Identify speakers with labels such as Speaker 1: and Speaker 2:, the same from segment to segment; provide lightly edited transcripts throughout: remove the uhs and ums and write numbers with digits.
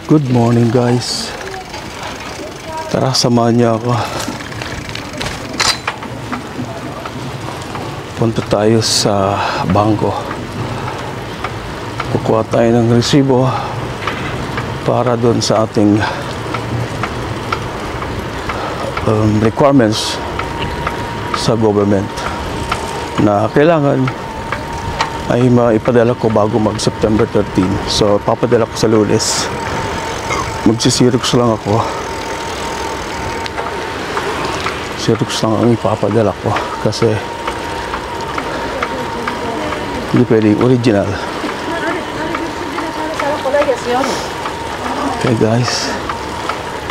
Speaker 1: Good morning guys. Tara, samahan niyo ako. Punta tayo sa bangko. Kukuha tayo ng resibo para doon sa ating requirements sa government na kailangan ay maipadala ko bago mag September 13. So papadala ko sa Lunes. Magsisirox lang ako. Xerox lang ang ipapadala ko kasi hindi pwedeng original. Okay guys,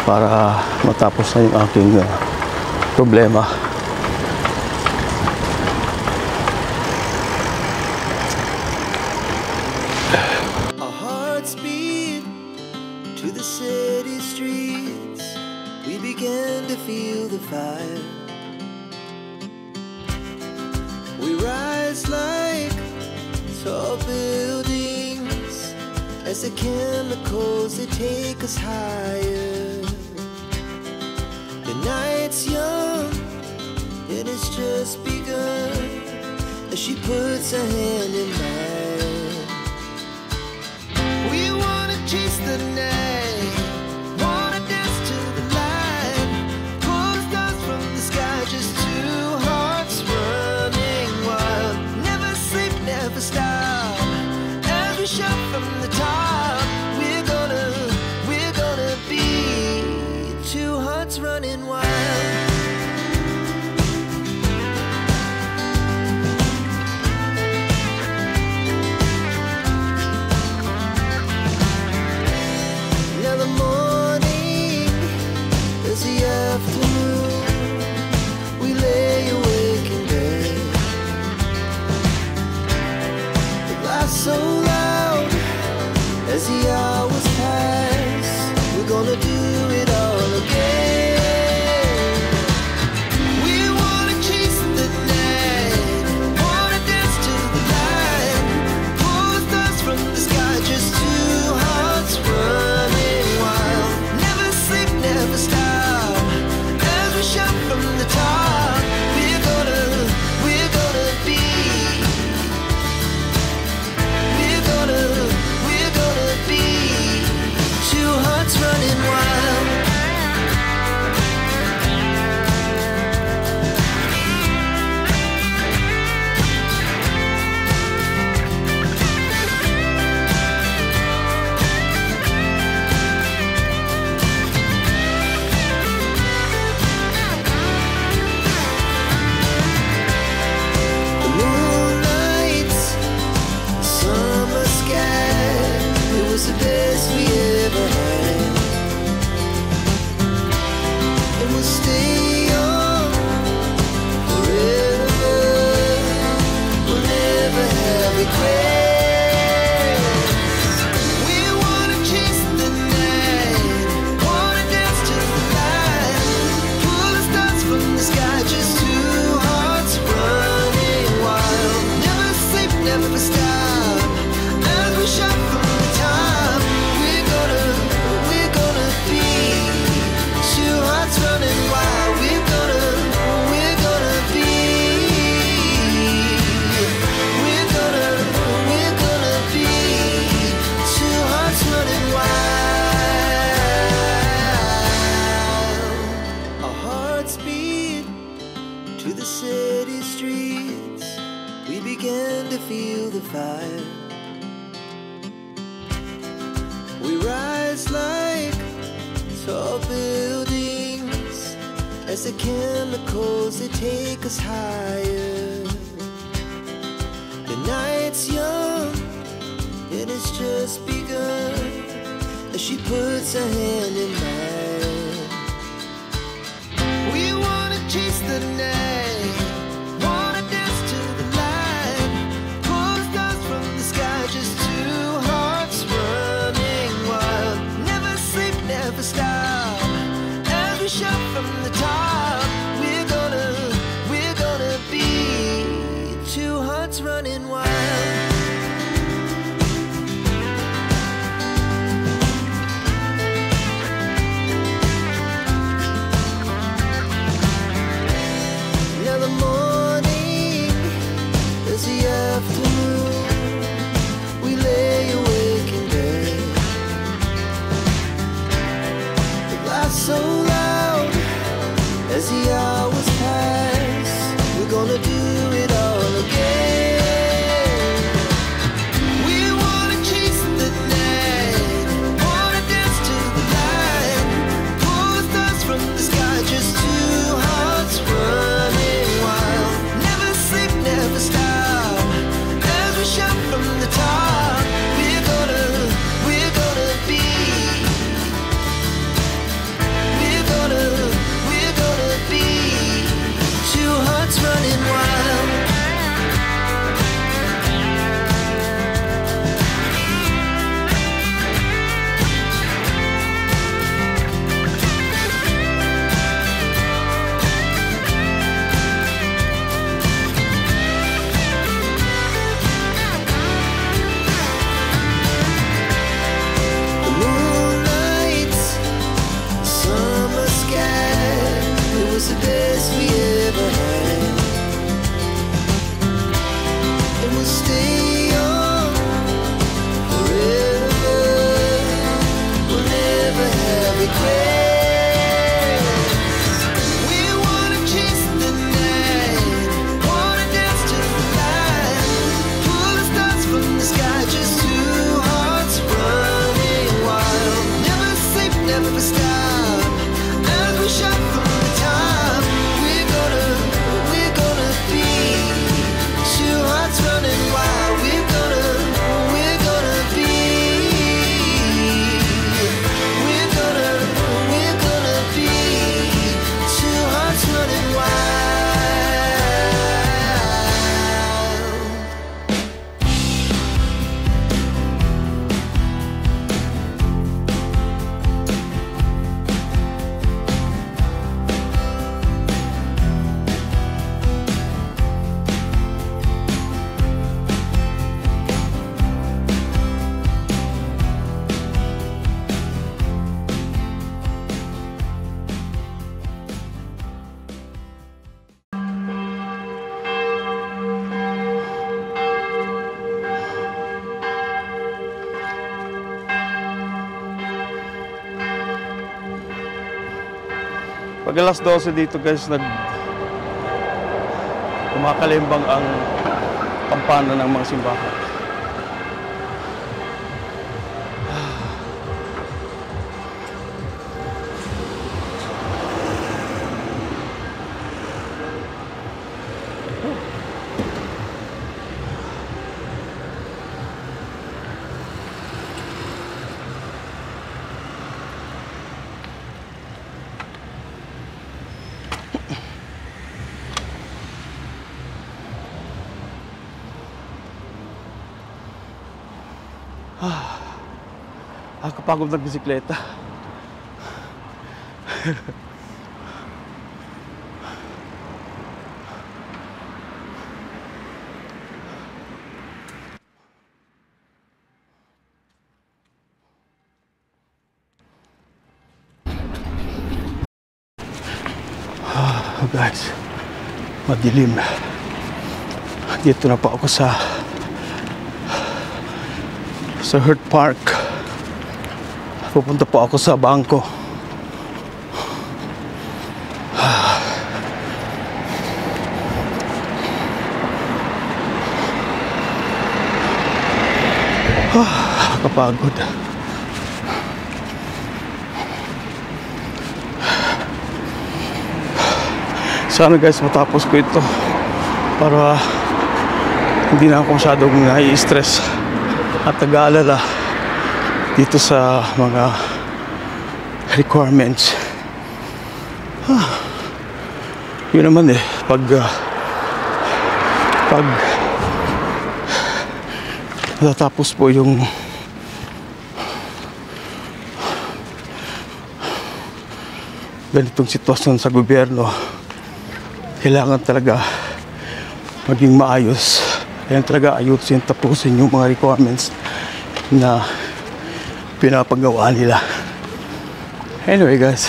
Speaker 1: para matapos na yung aking problema.
Speaker 2: Our hearts beat to the city streets. We began to feel the fire. We rise like tall buildings as the chemicals they take us higher. The night's young, it has just begun as she puts her hand in mine. We wanna chase the night, wanna dance to the light, pull the stars from the sky, just two hearts running wild. Never sleep, never stop, as we shout from the top. We're gonna be two hearts running wild. Now the morning is the afternoon. We lay awake in bed. The laughs so loud as the hours pass. We're gonna do it all again. We wanna chase the night, wanna dance to the light, pull the stars from the sky, just two hearts running wild. Never sleep, never stop, as we shout from the top. We're gonna be, we're gonna be two hearts running wild. The moonlights, summer sky, it was the best we ever had. And we'll stay young forever. We'll never have regrets. We wanna chase the night, wanna dance to the light, pull the stars from the sky, just two hearts running wild. Never sleep, never stop, as we shout from the top. We're gonna be two hearts running wild. We're gonna be, we're gonna be two hearts running wild. Our hearts beat to the city streets. We began to feel the fire. We rise like tall buildings as the chemicals they take us higher. The night's young, it has just begun as she puts her hand in mine. We wanna chase the night, wanna dance to the light, pull the stars from the sky, just two hearts running wild. Never sleep, never stop, as we shout from the top. We're gonna be two hearts running wild.
Speaker 1: Pag alas 12 dito guys, kumakalimbang ang kampana ng mga simbahan. Kapagod ng bisikleta. Guys, madilim. Dito na po ako sa Hurt Park. Pupunta po ako sa bangko. Kapagod. Sana guys matapos ko ito para hindi na ako masyadong nai-stress at nag-aalala dito sa mga requirements. Yun naman pag natapos po yung ganitong sitwasyon sa gobyerno, kailangan talaga maging maayos. Kailangan talaga ayusin, tapusin yung mga requirements na pinapagawa nila. Anyway guys,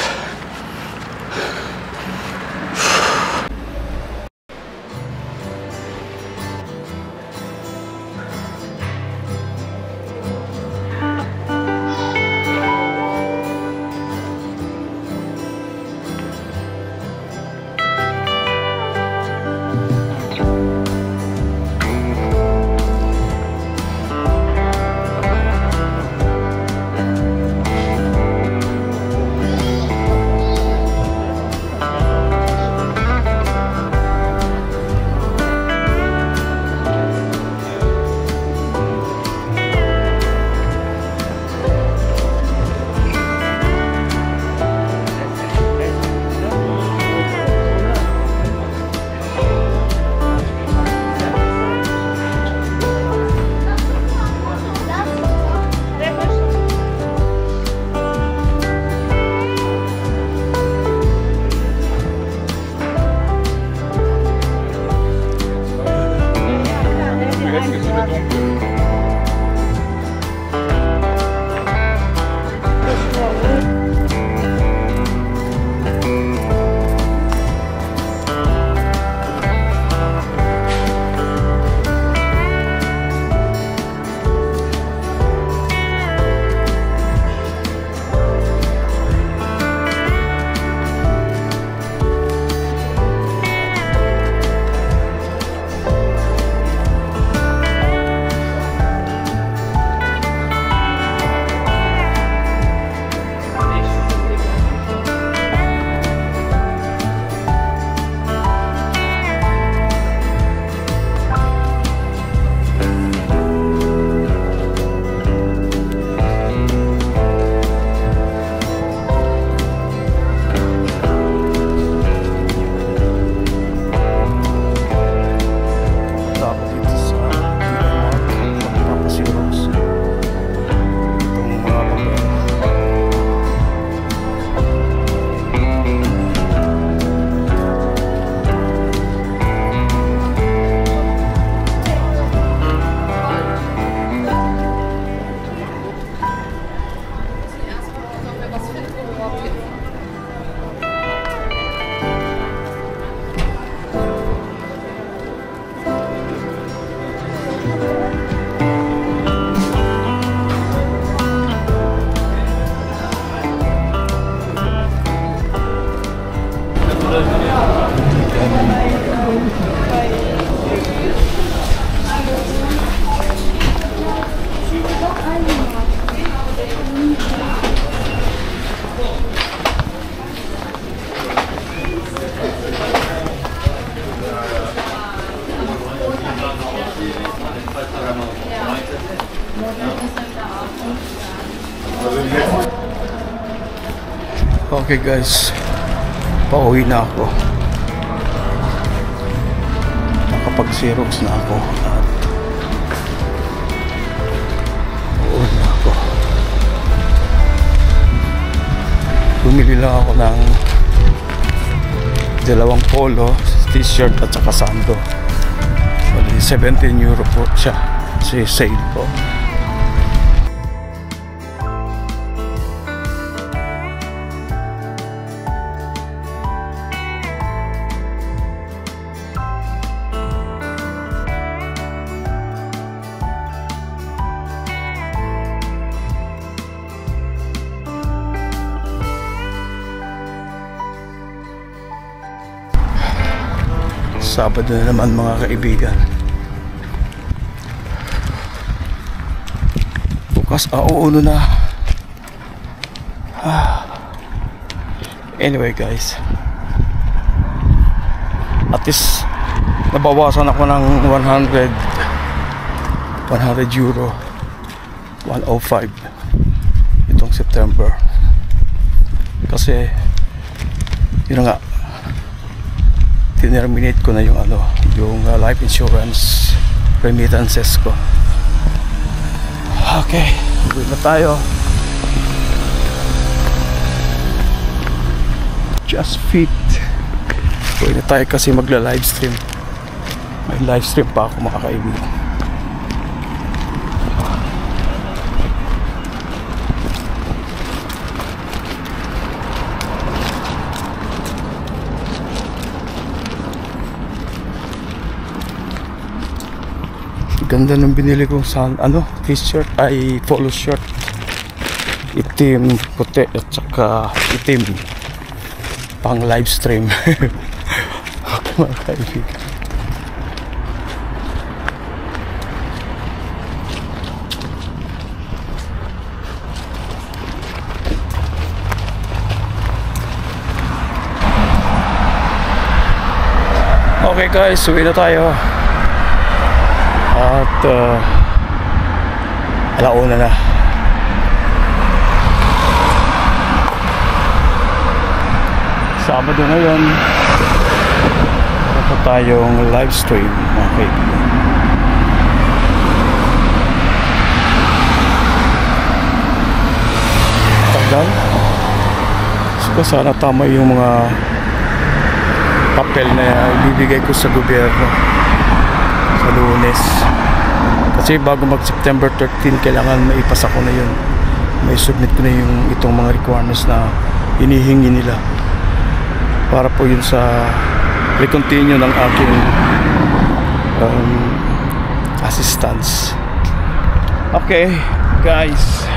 Speaker 1: Okay guys, pauwi na ako. Nakapag-xerox na ako at pauwi na ako. Bumili lang ako ng dalawang polo, t-shirt at saka sando. Bali, 17 euro po siya. Kasi sale po. Sabado na naman mga kaibigan. Bukas uuno na. Anyway guys, at least nabawasan ako ng 100 euro, 105 itong September. Kasi yun nga, tinerminate ko na yung life insurance remittances ko. Okay, uwi na tayo. Just Fit. Uwi na tayo kasi magla-livestream. May livestream pa ako mga kaibigan. Ganda ng binili kong t-shirt ay polo shirt. Itim, puti at saka itim. Pang live stream. Okay mga kaibigan. Okay guys, uwi na tayo. At alauna na. Sabado ngayon. Ito tayong live stream mga kaibigan. Tagal. So, sana tama yung mga papel na ibibigay ko sa gobyerno sa Lunes. Kasi bago mag September 13 kailangan maipasa ko na yun. May submit ko na yung itong mga requirements na hinihingi nila para po yun sa re-continue ng aking assistance. Okay guys,